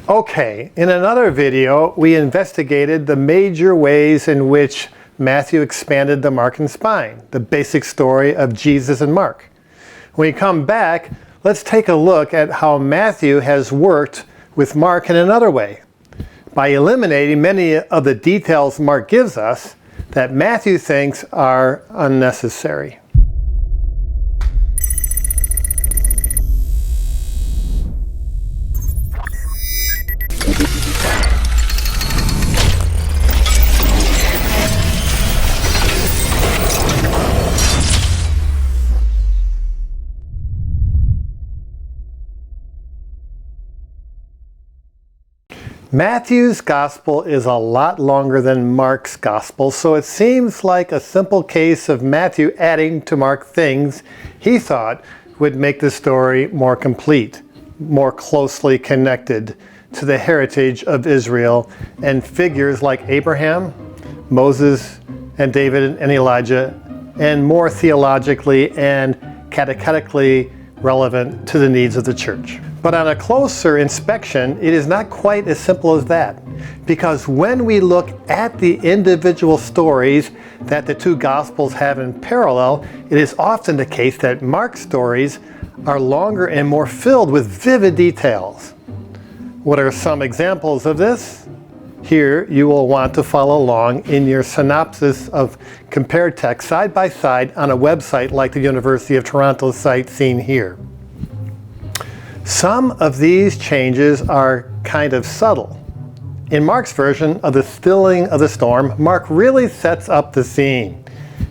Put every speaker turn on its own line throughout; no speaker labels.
Okay, in another video, we investigated the major ways in which Matthew expanded the Markan spine, the basic story of Jesus and Mark. When we come back, let's take a look at how Matthew has worked with Mark in another way, by eliminating many of the details Mark gives us that Matthew thinks are unnecessary. Matthew's gospel is a lot longer than Mark's gospel, so it seems like a simple case of Matthew adding to Mark things he thought would make the story more complete, more closely connected to the heritage of Israel and figures like Abraham, Moses, and David and Elijah, and more theologically and catechetically relevant to the needs of the church. But on a closer inspection, it is not quite as simple as that. Because when we look at the individual stories that the two Gospels have in parallel, it is often the case that Mark's stories are longer and more filled with vivid details. What are some examples of this? Here you will want to follow along in your synopsis of compared text side by side on a website like the University of Toronto's site seen here. Some of these changes are kind of subtle. In Mark's version of the stilling of the storm, Mark really sets up the scene.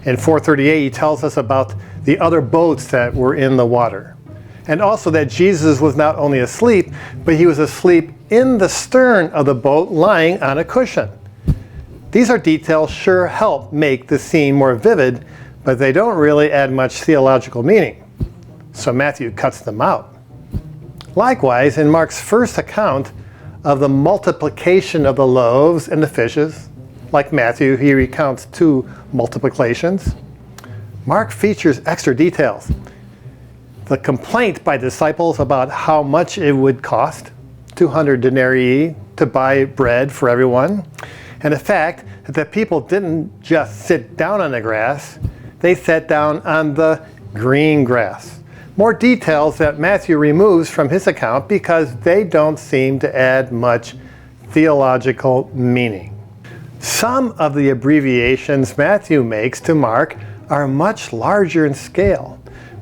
In 4:38, he tells us about the other boats that were in the water. And also that Jesus was not only asleep, but he was asleep in the stern of the boat lying on a cushion. These are details sure help make the scene more vivid, but they don't really add much theological meaning. So Matthew cuts them out. Likewise, in Mark's first account of the multiplication of the loaves and the fishes, like Matthew, he recounts 2 multiplications. Mark features extra details. The complaint by disciples about how much it would cost, 200 denarii, to buy bread for everyone, and the fact that the people didn't just sit down on the grass, they sat down on the green grass. More details that Matthew removes from his account because they don't seem to add much theological meaning. Some of the abbreviations Matthew makes to Mark are much larger in scale.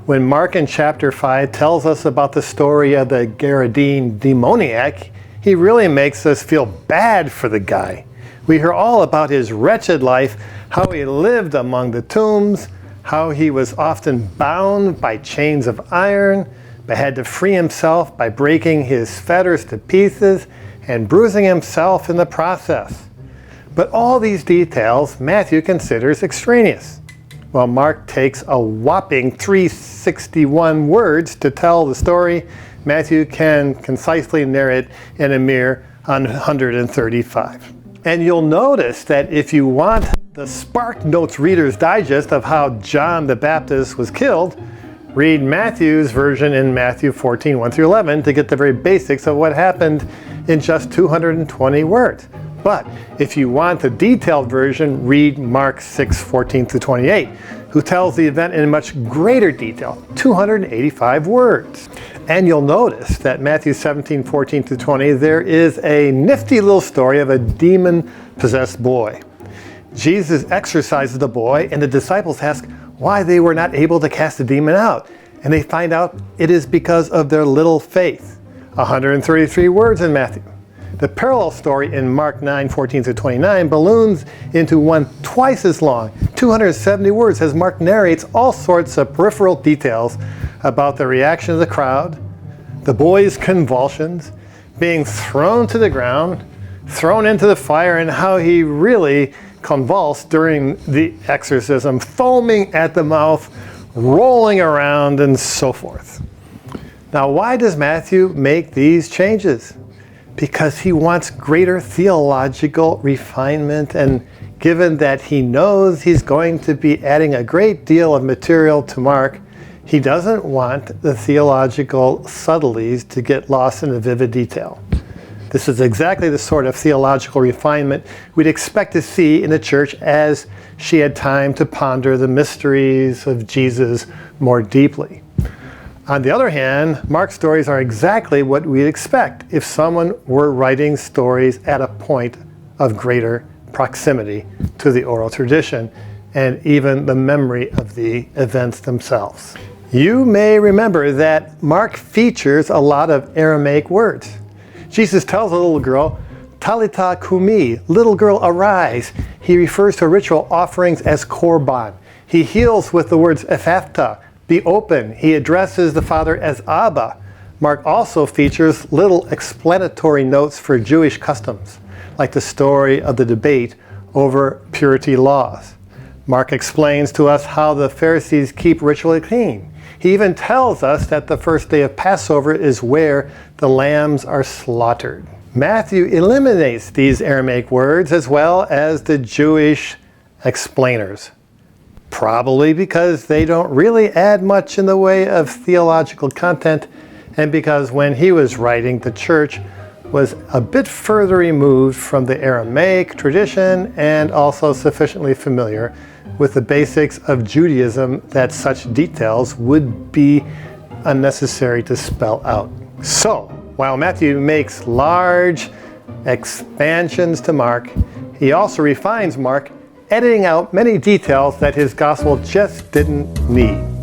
When Mark in chapter 5 tells us about the story of the Gadarene demoniac, he really makes us feel bad for the guy. We hear all about his wretched life, how he lived among the tombs, how he was often bound by chains of iron, but had to free himself by breaking his fetters to pieces and bruising himself in the process. But all these details Matthew considers extraneous, while Mark takes a whopping 361 words to tell the story. Matthew can concisely narrate in a mere 135. And you'll notice that if you want the Spark Notes Reader's Digest of how John the Baptist was killed, read Matthew's version in Matthew 14, 1 through 11 to get the very basics of what happened in just 220 words. But if you want the detailed version, read Mark 6, 14 through 28, who tells the event in much greater detail, 285 words. And you'll notice that Matthew 17, 14 through 20, there is a nifty little story of a demon-possessed boy. Jesus exorcises the boy, and the disciples ask why they were not able to cast the demon out. And they find out it is because of their little faith. 133 words in Matthew. The parallel story in Mark 9, 14 through 29 balloons into one twice as long, 270 words, as Mark narrates all sorts of peripheral details about the reaction of the crowd, the boy's convulsions, being thrown to the ground, thrown into the fire, and how he really convulsed during the exorcism, foaming at the mouth, rolling around, and so forth. Now, why does Matthew make these changes? Because he wants greater theological refinement, and given that he knows he's going to be adding a great deal of material to Mark, he doesn't want the theological subtleties to get lost in the vivid detail. This is exactly the sort of theological refinement we'd expect to see in the church as she had time to ponder the mysteries of Jesus more deeply. On the other hand, Mark's stories are exactly what we'd expect if someone were writing stories at a point of greater proximity to the oral tradition and even the memory of the events themselves. You may remember that Mark features a lot of Aramaic words. Jesus tells a little girl, Talitha kumi, little girl arise. He refers to ritual offerings as korban. He heals with the words ephphatha, be open. He addresses the Father as Abba. Mark also features little explanatory notes for Jewish customs, like the story of the debate over purity laws. Mark explains to us how the Pharisees keep ritually clean. He even tells us that the first day of Passover is where the lambs are slaughtered. Matthew eliminates these Aramaic words as well as the Jewish explainers, probably because they don't really add much in the way of theological content, and because when he was writing, the church was a bit further removed from the Aramaic tradition and also sufficiently familiar with the basics of Judaism that such details would be unnecessary to spell out. So, while Matthew makes large expansions to Mark, he also refines Mark, editing out many details that his gospel just didn't need.